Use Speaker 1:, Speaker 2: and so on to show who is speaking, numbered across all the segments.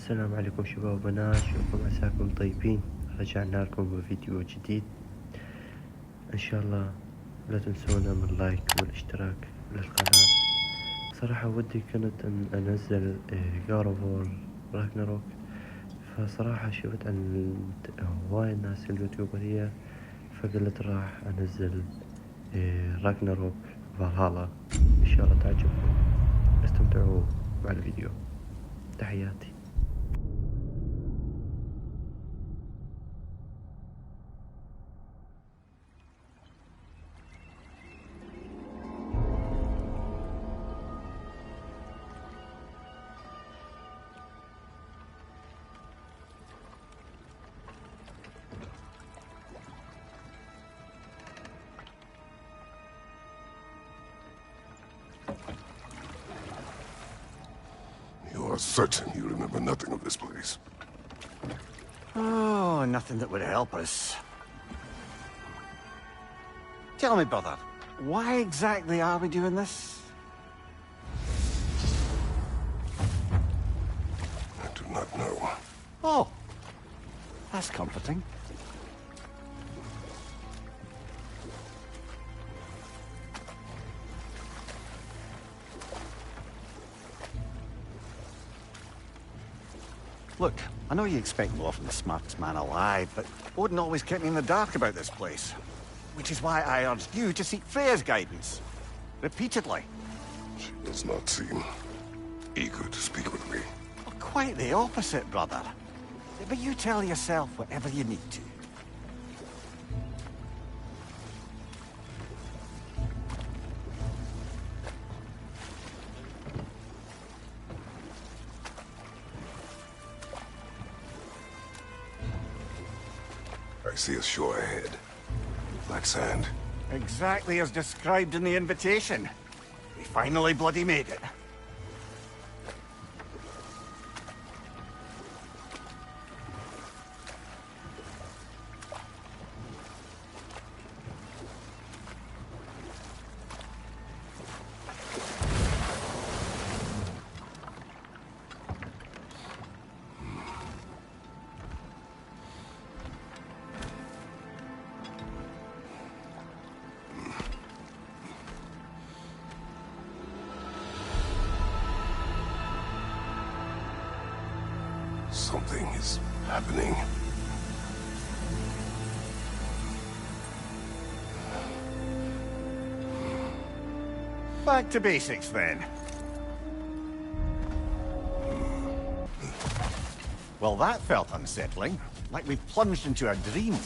Speaker 1: السلام عليكم شباب وبنات، شلونكم؟ عساكم طيبين. رجعنا لكم بفيديو جديد ان شاء الله. لا تنسونا من اللايك والاشتراك للقناة. صراحة ودي كنت ان انزل جارفور راجناروك، فصراحة شفت عن هواي الناس اليوتيوبرية، فقلت راح انزل راجناروك فالهالا. ان شاء الله تعجبكم، استمتعوا مع الفيديو. تحياتي.
Speaker 2: You are certain you remember nothing of this place?
Speaker 3: Oh, nothing that would help us. Tell me, brother, why exactly are we doing this?
Speaker 2: I do not know.
Speaker 3: Oh, that's comforting. Look, I know you expect more from the smartest man alive, but Odin always kept me in the dark about this place. Which is why I urged you to seek Freya's guidance. Repeatedly.
Speaker 2: She does not seem eager to speak with me.
Speaker 3: Well, quite the opposite, brother. But you tell yourself whatever you need to.
Speaker 2: I see a shore ahead. Black sand.
Speaker 3: Exactly as described in the invitation. We finally bloody made it.
Speaker 2: Something is happening.
Speaker 3: Back to basics, then. Well, that felt unsettling. Like we plunged into a dream.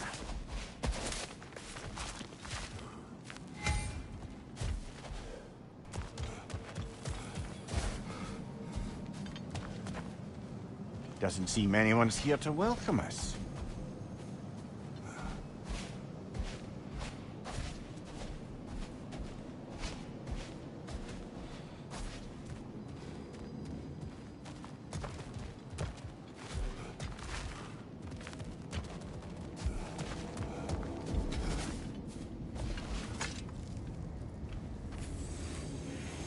Speaker 3: Doesn't seem anyone's here to welcome us.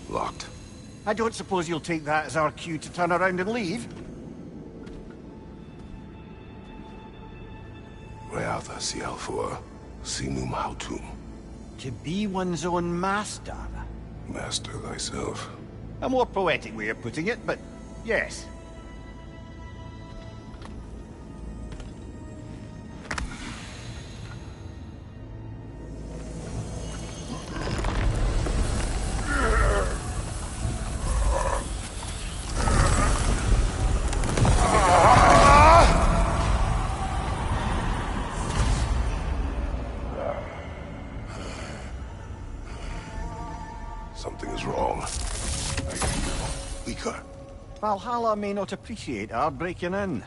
Speaker 2: Locked.
Speaker 3: I don't suppose you'll take that as our cue to turn around and leave?
Speaker 2: Realtha Sialfua, Sinum Hautum.
Speaker 3: To be one's own master.
Speaker 2: Master thyself.
Speaker 3: A more poetic way of putting it, but yes.
Speaker 2: Something is wrong. I feel weaker.
Speaker 3: Valhalla may not appreciate our breaking in.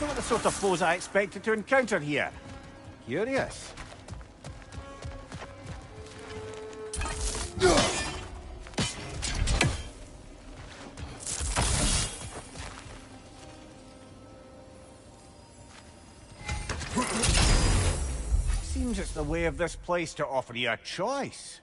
Speaker 3: Not the sort of foes I expected to encounter here. Curious. Seems it's the way of this place to offer you a choice.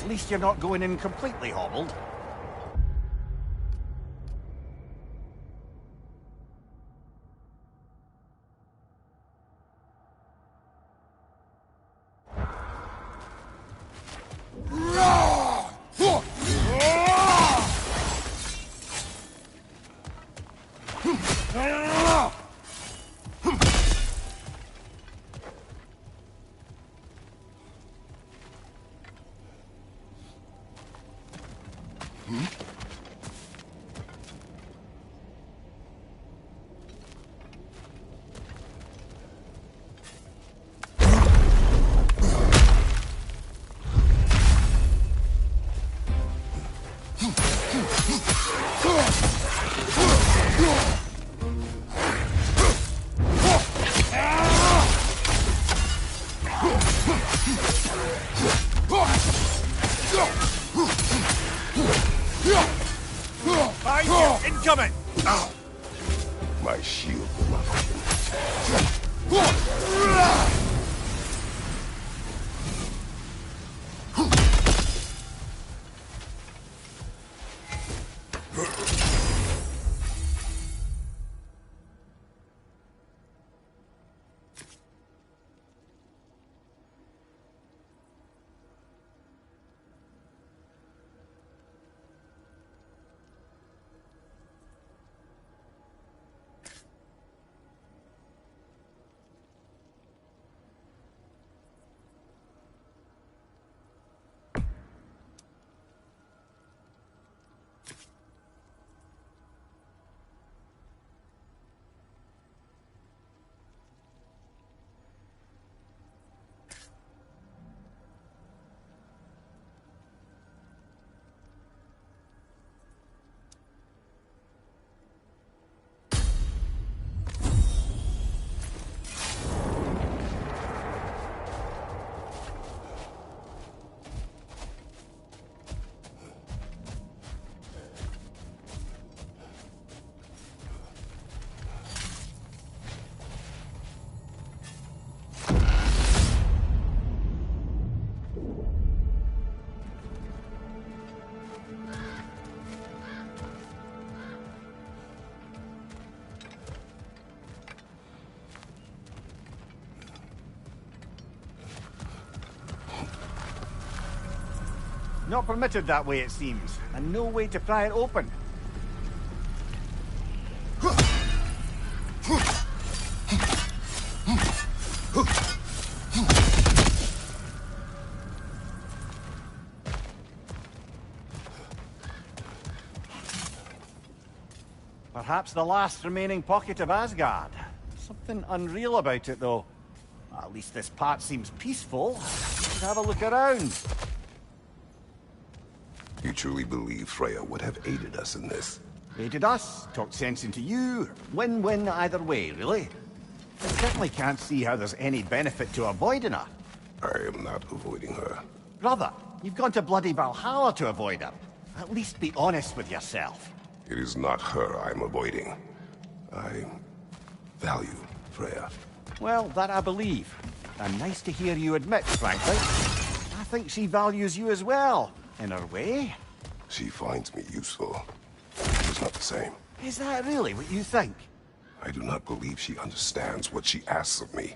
Speaker 3: At least you're not going in completely hobbled. Incoming!
Speaker 2: Ow! My shield will not
Speaker 3: Not permitted that way, it seems, and no way to pry it open. Perhaps the last remaining pocket of Asgard. Something unreal about it, though. At least this part seems peaceful. Let's have a look around.
Speaker 2: You truly believe Freya would have aided us in this?
Speaker 3: Aided us, talked sense into you. Win-win either way, really. I certainly can't see how there's any benefit to avoiding her.
Speaker 2: I am not avoiding her.
Speaker 3: Brother, you've gone to bloody Valhalla to avoid her. At least be honest with yourself.
Speaker 2: It is not her I'm avoiding. I value Freya.
Speaker 3: Well, that I believe. And nice to hear you admit, frankly. I think she values you as well, in her way.
Speaker 2: She finds me useful. It's not the same.
Speaker 3: Is that really what you think?
Speaker 2: I do not believe she understands what she asks of me.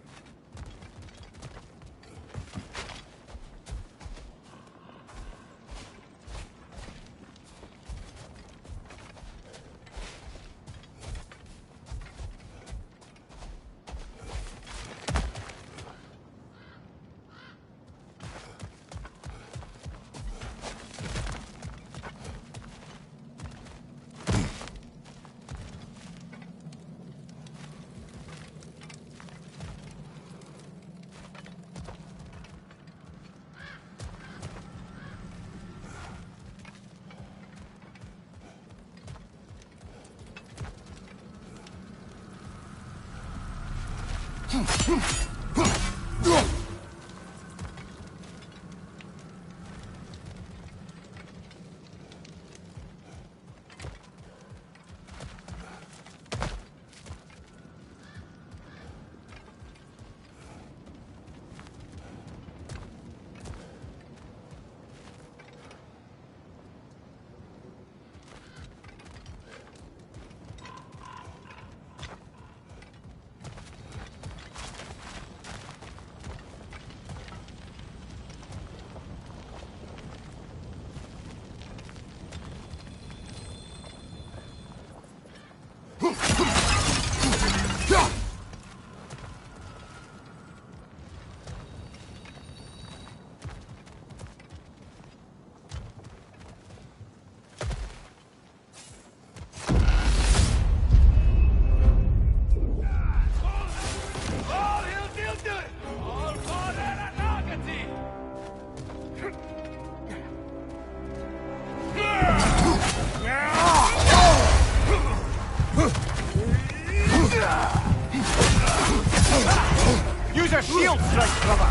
Speaker 3: Use a shield strike, brother!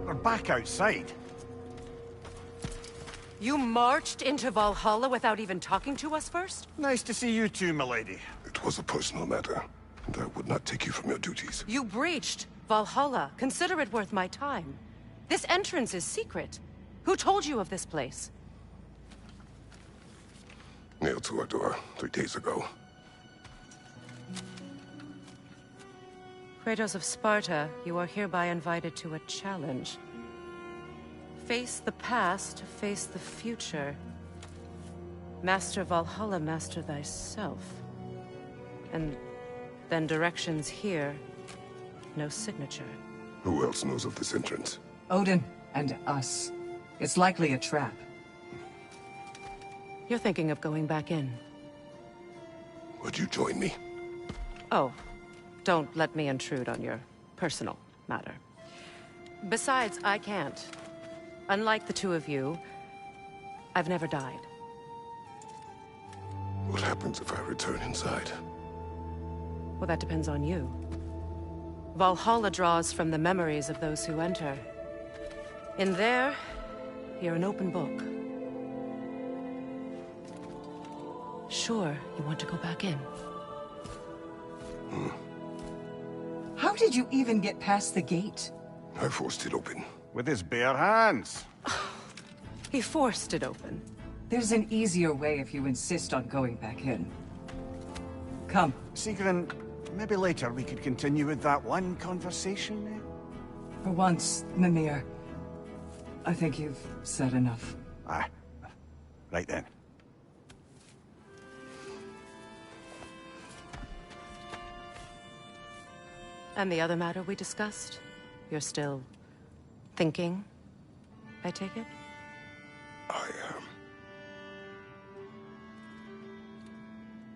Speaker 3: We're back outside.
Speaker 4: You marched into Valhalla without even talking to us first?
Speaker 3: Nice to see you too, milady.
Speaker 2: It was a personal matter, and I would not take you from your duties.
Speaker 4: You breached Valhalla. Consider it worth my time. This entrance is secret. Who told you of this place?
Speaker 2: Nailed to our door 3 days ago.
Speaker 4: Kratos of Sparta, you are hereby invited to a challenge. Face the past, face the future. Master Valhalla, master thyself. And then directions here, no signature.
Speaker 2: Who else knows of this entrance?
Speaker 5: Odin and us. It's likely a trap.
Speaker 4: You're thinking of going back in.
Speaker 2: Would you join me?
Speaker 4: Oh, don't let me intrude on your personal matter. Besides, I can't. Unlike the two of you, I've never died.
Speaker 2: What happens if I return inside?
Speaker 4: Well, that depends on you. Valhalla draws from the memories of those who enter. In there, you're an open book. Sure, you want to go back in.
Speaker 5: How did you even get past the gate?
Speaker 2: I forced it open.
Speaker 3: With his bare hands.
Speaker 4: He forced it open.
Speaker 5: There's an easier way if you insist on going back in. Come.
Speaker 3: Sigrun, maybe later we could continue with that one conversation, eh?
Speaker 5: For once, Mimir, I think you've said enough.
Speaker 3: Aye. Right then.
Speaker 4: And the other matter we discussed? You're still thinking, I take it?
Speaker 2: I am.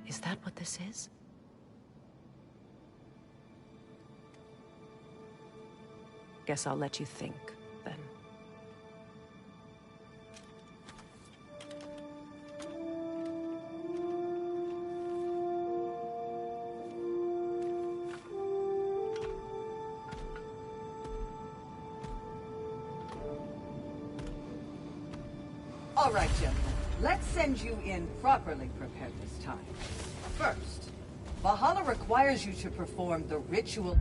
Speaker 4: Is that what this is? Guess I'll let you think, then.
Speaker 5: All right, gentlemen. Let's send you in properly prepared this time. First, Valhalla requires you to perform the ritual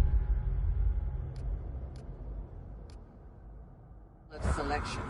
Speaker 5: of selection.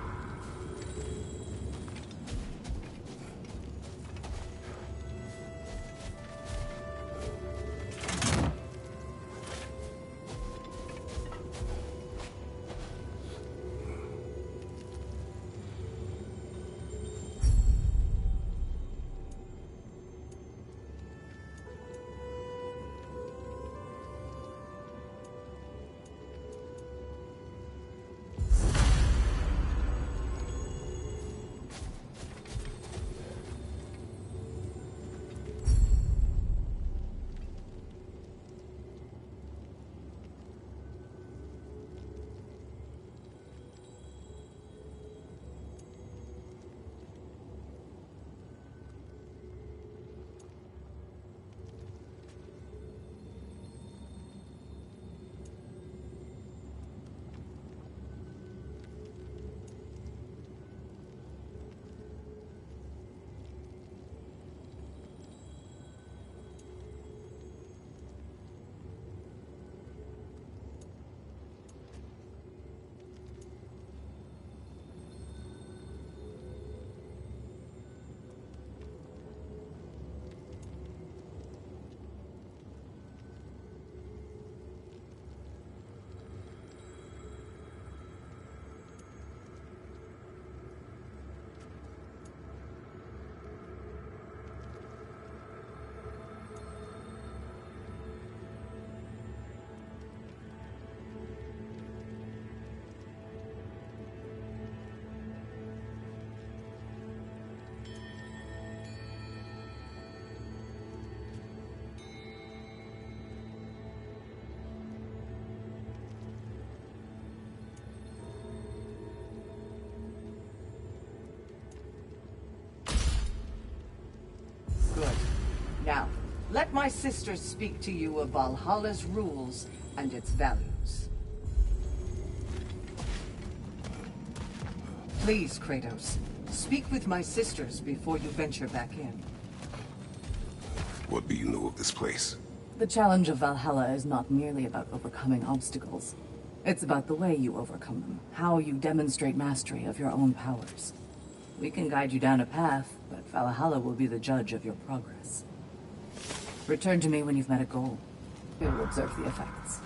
Speaker 5: Now, let my sisters speak to you of Valhalla's rules and its values. Please, Kratos, speak with my sisters before you venture back in.
Speaker 2: What do you know of this place?
Speaker 6: The challenge of Valhalla is not merely about overcoming obstacles. It's about the way you overcome them, how you demonstrate mastery of your own powers. We can guide you down a path, but Valhalla will be the judge of your progress. Return to me when you've met a goal. We will observe the effects.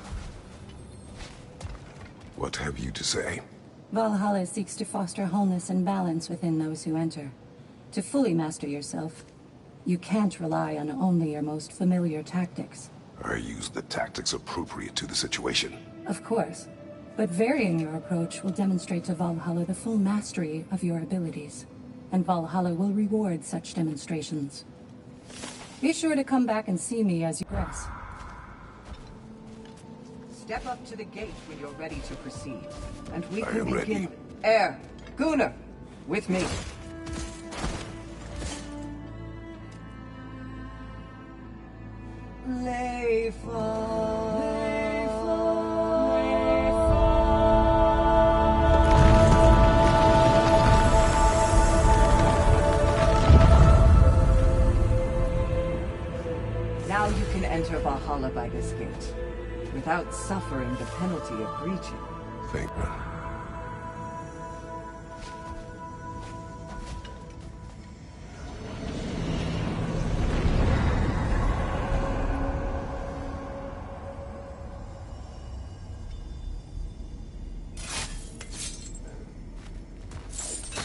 Speaker 2: What have you to say?
Speaker 7: Valhalla seeks to foster wholeness and balance within those who enter. To fully master yourself, you can't rely on only your most familiar tactics.
Speaker 2: I use the tactics appropriate to the situation.
Speaker 7: Of course, but varying your approach will demonstrate to Valhalla the full mastery of your abilities, and Valhalla will reward such demonstrations. Be sure to come back and see me as you progress.
Speaker 5: Step up to the gate when you're ready to proceed, and we
Speaker 2: I
Speaker 5: can
Speaker 2: am
Speaker 5: begin.
Speaker 2: ready.
Speaker 5: Air, Gunnar, with me. Now you can enter Valhalla by this gate, without suffering the penalty of breaching.
Speaker 2: Thank you.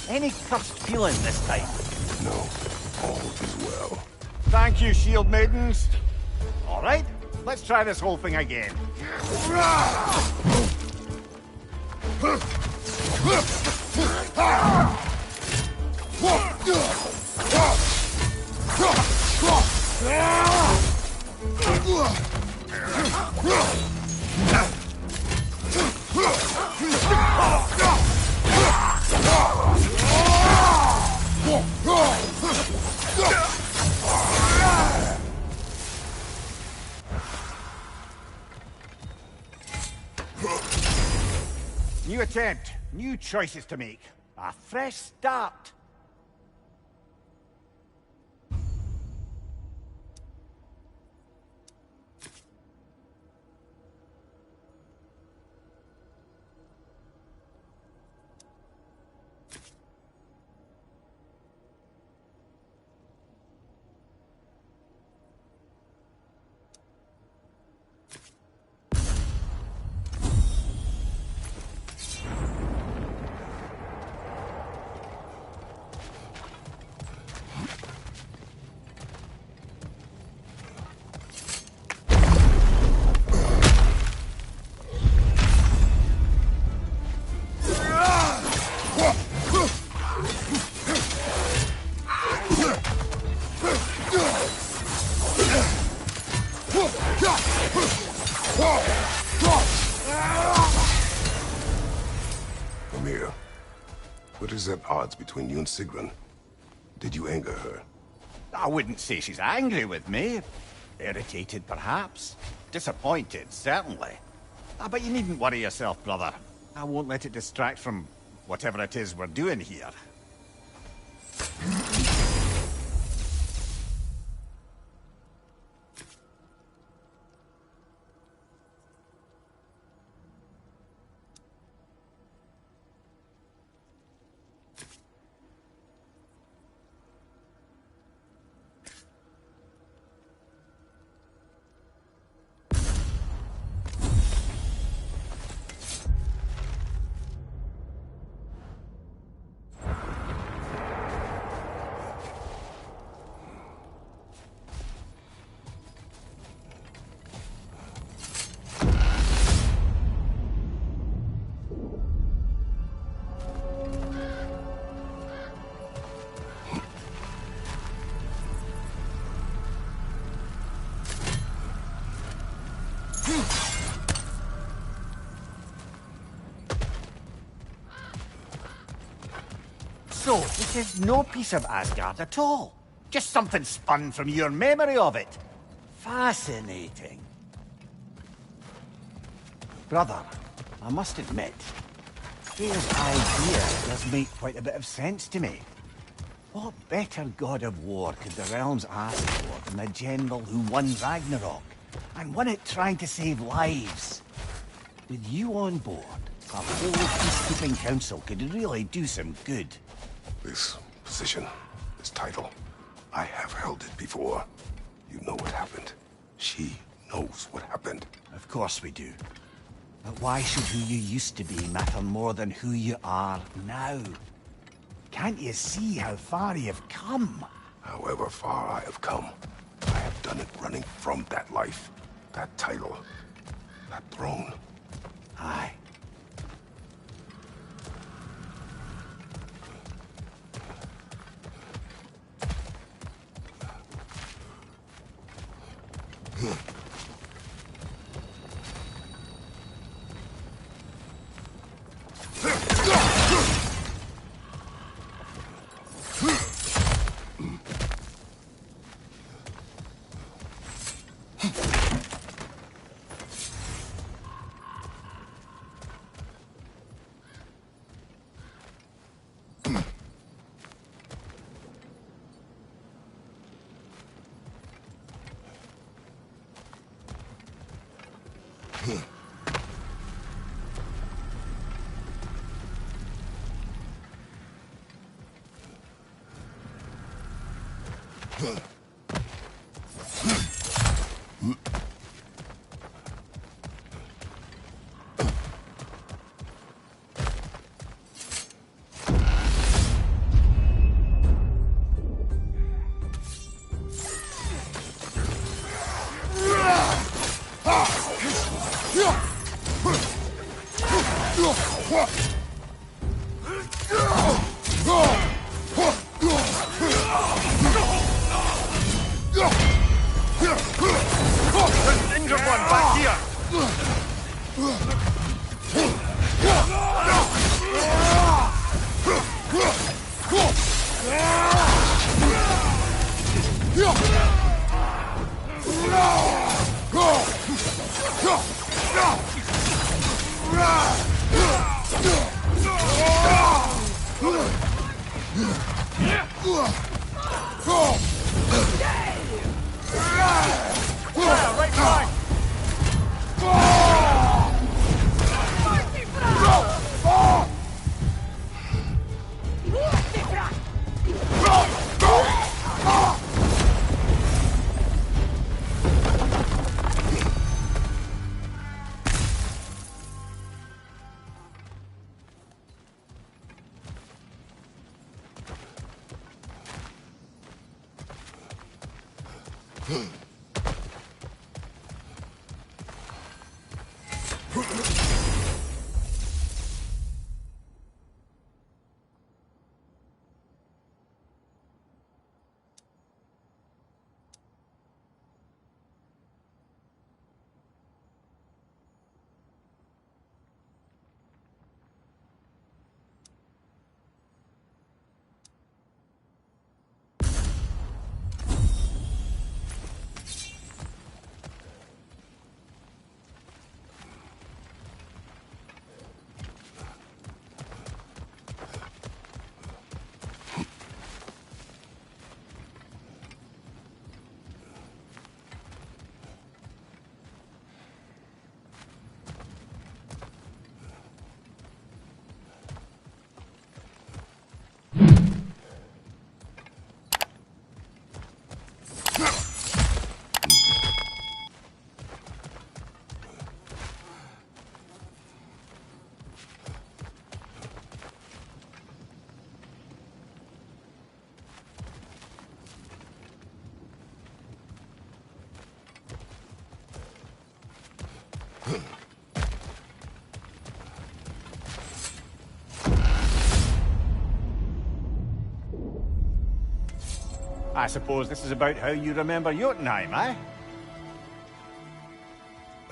Speaker 3: Any cursed feeling this time?
Speaker 2: No, all is well.
Speaker 3: Thank you, shield maidens. All right, let's try this whole thing again. New attempt, new choices to make. A fresh start.
Speaker 2: Mimir, what is at odds between you and Sigrun? Did you anger her?
Speaker 3: I wouldn't say she's angry with me. Irritated, perhaps. Disappointed, certainly. But you needn't worry yourself, brother. I won't let it distract from whatever it is we're doing here. So, this is no piece of Asgard at all. Just something spun from your memory of it. Fascinating. Brother, I must admit, Freya's idea does make quite a bit of sense to me. What better god of war could the realms ask for than a general who won Ragnarök, and won it trying to save lives? With you on board, a whole peacekeeping council could really do some good.
Speaker 2: This position, this title, I have held it before. You know what happened. She knows what happened.
Speaker 3: Of course we do. But why should who you used to be matter more than who you are now? Can't you see how far you've come?
Speaker 2: However far I have come, I have done it running from that life, that title, that throne.
Speaker 3: Aye. I suppose this is about how you remember Jotunheim, eh?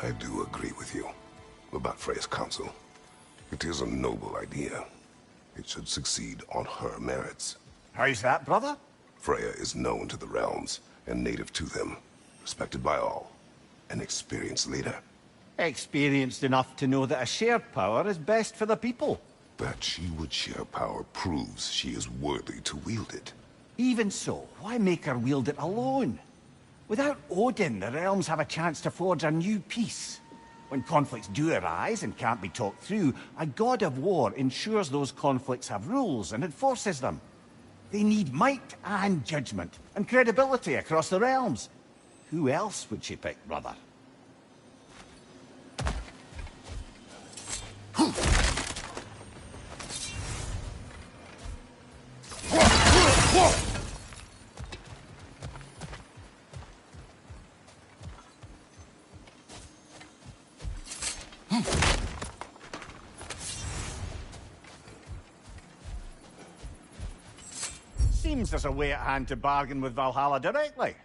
Speaker 2: I do agree with you about Freya's council. It is a noble idea. It should succeed on her merits.
Speaker 3: How's that, brother?
Speaker 2: Freya is known to the realms and native to them, respected by all, an experienced leader.
Speaker 3: Experienced enough to know that a shared power is best for the people.
Speaker 2: That she would share power proves she is worthy to wield it.
Speaker 3: Even so, why make her wield it alone? Without Odin, the realms have a chance to forge a new peace. When conflicts do arise and can't be talked through, a god of war ensures those conflicts have rules and enforces them. They need might and judgment, and credibility across the realms. Who else would she pick, brother? Seems there's a way at hand to bargain with Valhalla directly.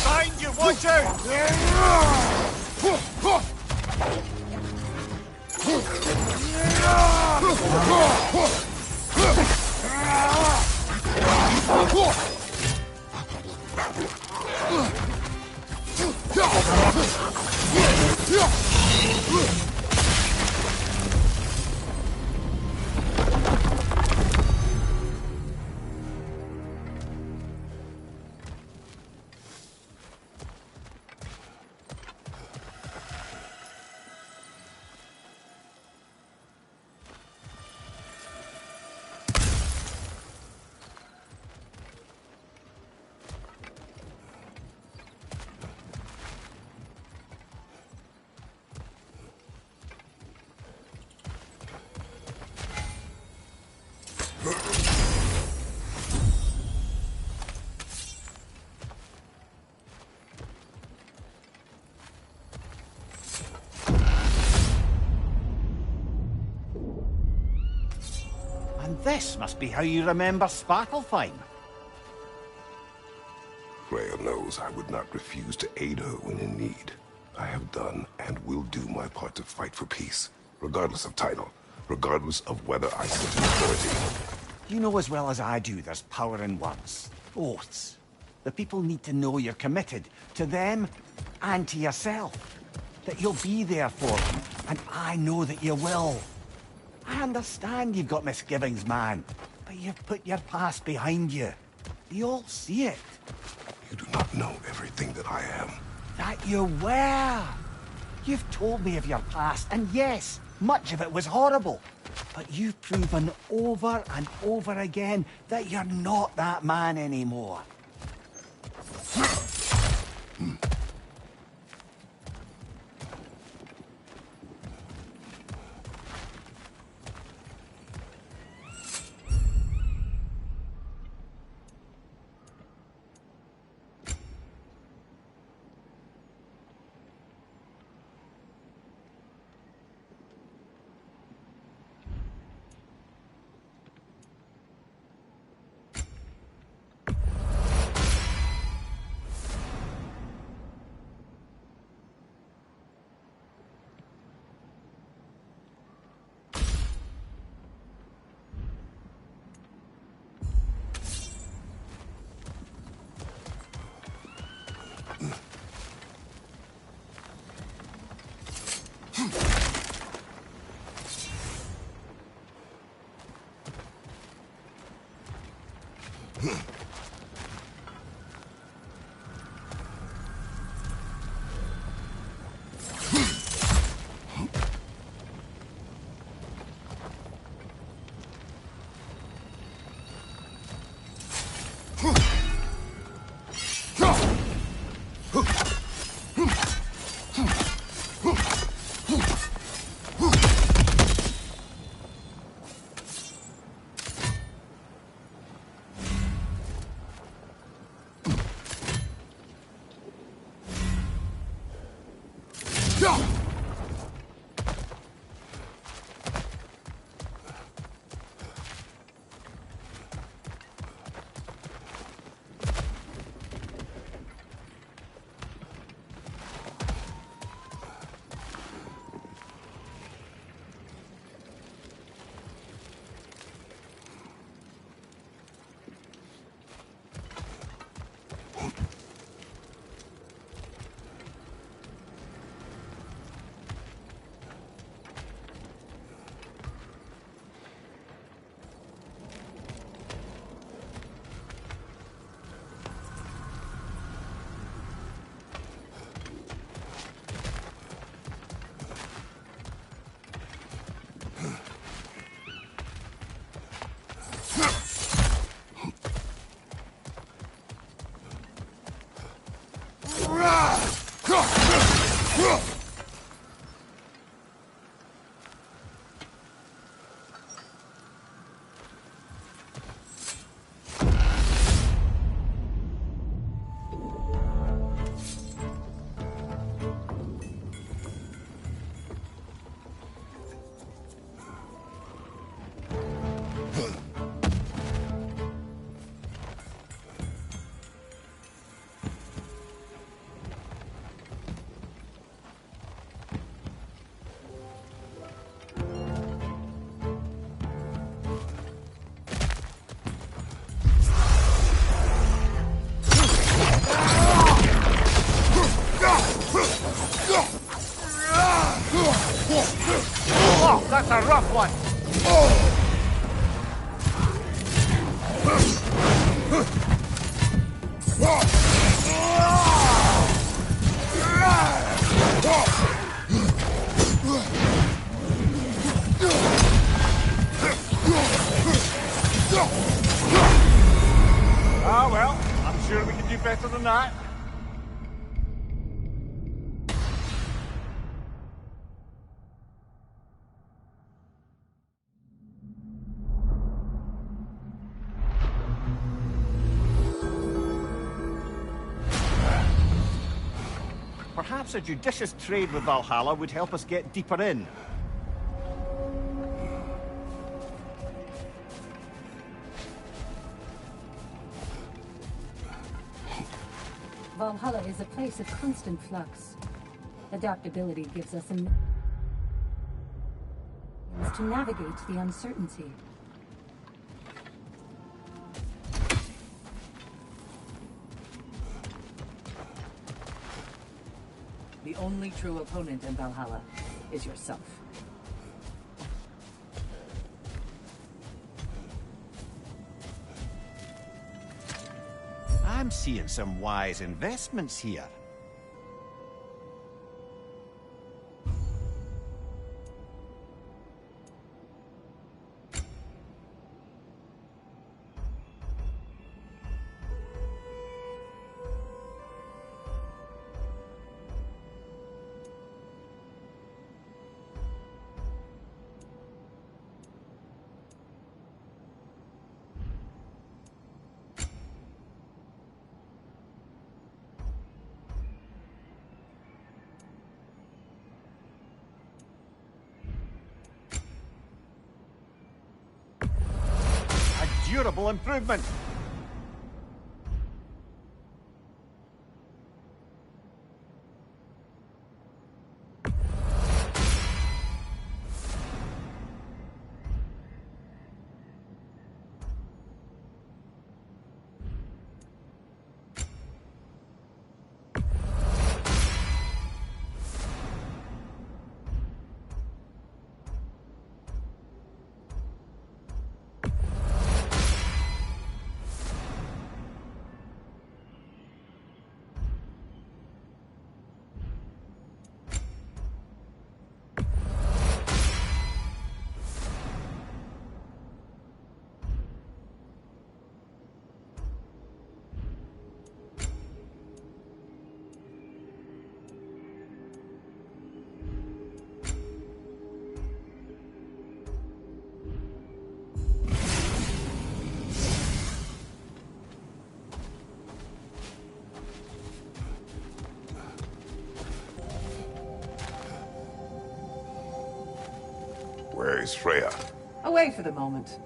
Speaker 8: Behind you, watch out!
Speaker 3: This must be how you remember Svartalfheim.
Speaker 2: Freya knows I would not refuse to aid her when in need. I have done and will do my part to fight for peace, regardless of title, regardless of whether I sit in authority.
Speaker 3: You know as well as I do there's power in words. Oaths. The people need to know you're committed, to them and to yourself. That you'll be there for them, and I know that you will. I understand you've got misgivings, man, but you've put your past behind you. We all see it.
Speaker 2: You do not know everything that I am.
Speaker 3: That you were. You've told me of your past, and yes, much of it was horrible. But you've proven over and over again that you're not that man anymore.
Speaker 8: That's a rough one. Ah, well, I'm sure we can do better than that. Perhaps a judicious trade with Valhalla would help us get deeper in.
Speaker 7: Valhalla is a place of constant flux. Adaptability gives us a means to navigate the uncertainty.
Speaker 6: The only true opponent in Valhalla is yourself.
Speaker 3: I'm seeing some wise investments here. Durable improvement.
Speaker 2: Where is Freya?
Speaker 5: Away for the moment.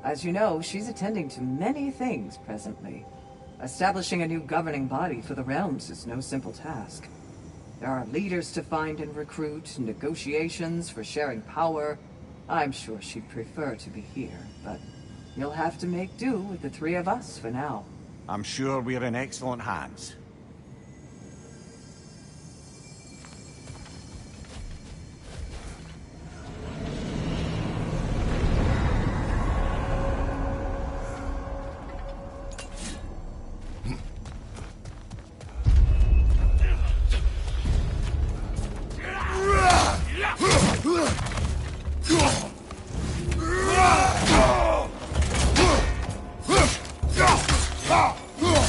Speaker 5: As you know, she's attending to many things presently. Establishing a new governing body for the realms is no simple task. There are leaders to find and recruit, negotiations for sharing power. I'm sure she'd prefer to be here, but you'll have to make do with the three of us for now.
Speaker 3: I'm sure we're in excellent hands.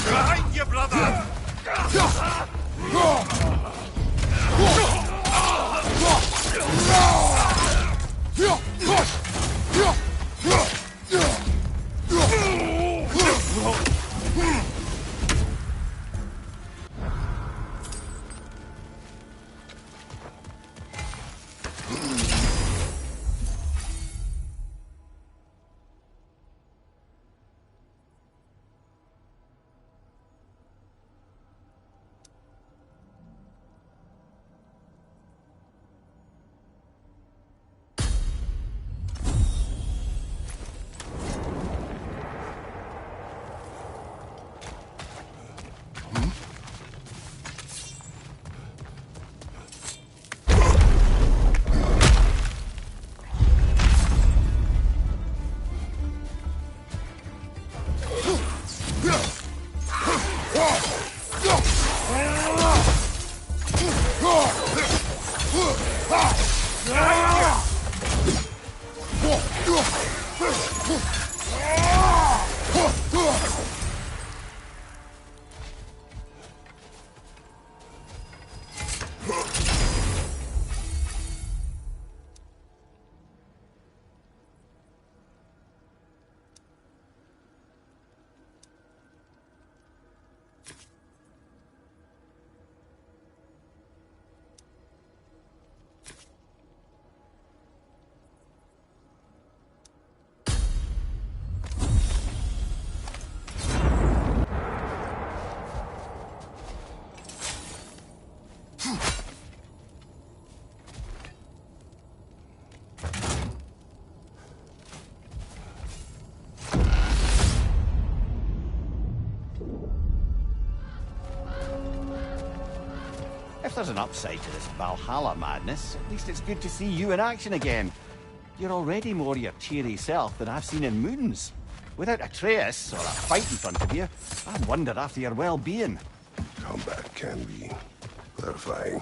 Speaker 9: Behind you, brother!
Speaker 3: If there's an upside to this Valhalla madness, at least it's good to see you in action again. You're already more your cheery self than I've seen in moons. Without اتريوس or a fight in front of you, I wonder after your well-being.
Speaker 2: Combat can be clarifying.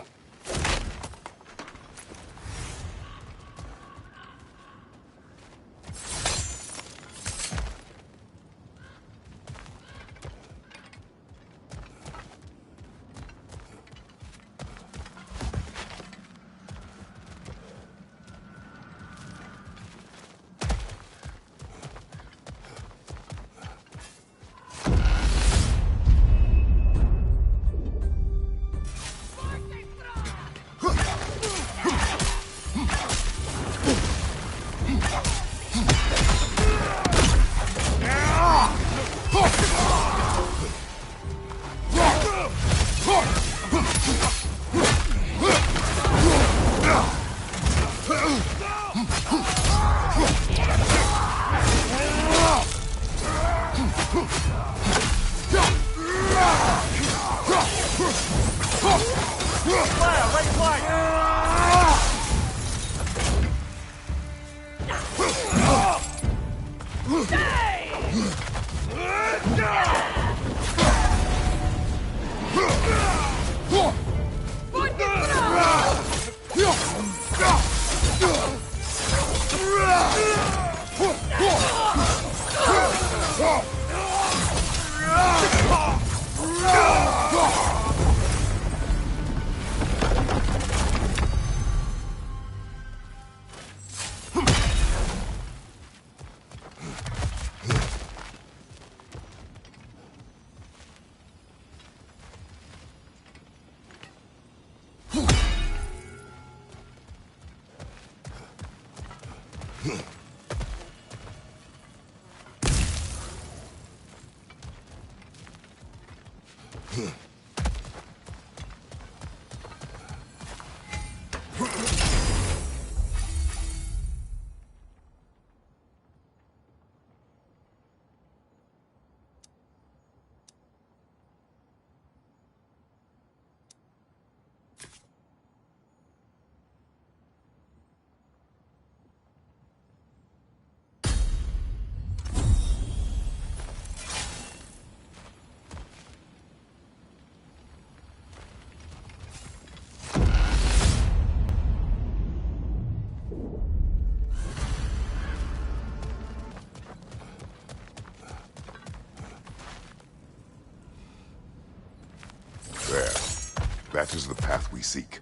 Speaker 2: That is the path we seek.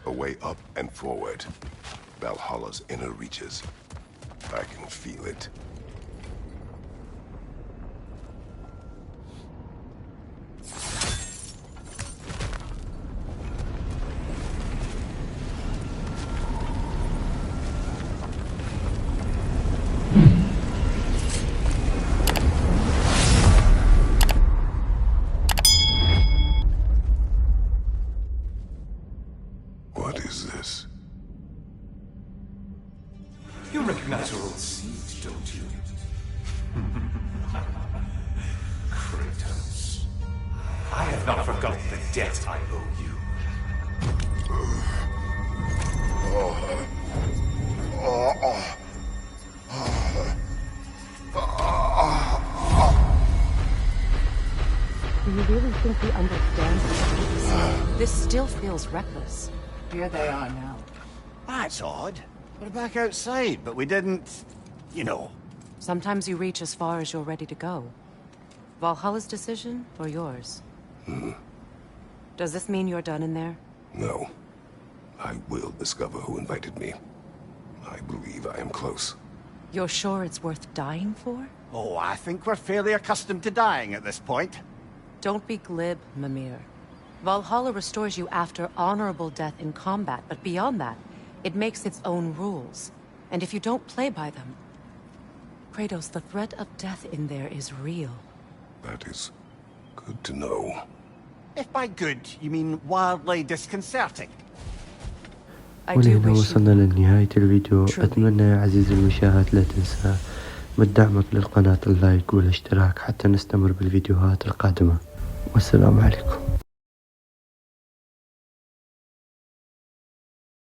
Speaker 2: A way up and forward. Valhalla's inner reaches. I can feel it.
Speaker 9: Keritos. I have not forgotten the debt I owe you.
Speaker 4: Do you really think he understands this? This still feels reckless.
Speaker 5: Here they are now.
Speaker 3: That's odd. We're back outside, but we didn't... you know.
Speaker 4: Sometimes you reach as far as you're ready to go. Valhalla's decision, or yours? Does this mean you're done in there?
Speaker 2: No. I will discover who invited me. I believe I am close.
Speaker 4: You're sure it's worth dying for?
Speaker 3: Oh, I think we're fairly accustomed to dying at this point.
Speaker 4: Don't be glib, Mumir. Valhalla restores you after honorable death in combat, but beyond that, it makes its own rules. And if you don't play by them... Kratos, the threat of death in there is real.
Speaker 2: That is good to know.
Speaker 3: If by good, you mean wildly disconcerting.
Speaker 1: ولهنا وصلنا لنهاية الفيديو. أتمنى يا عزيزي المشاهد لا تنسى من دعمك للقناة اللايك والاشتراك حتى نستمر بالفيديوهات القادمة. والسلام عليكم.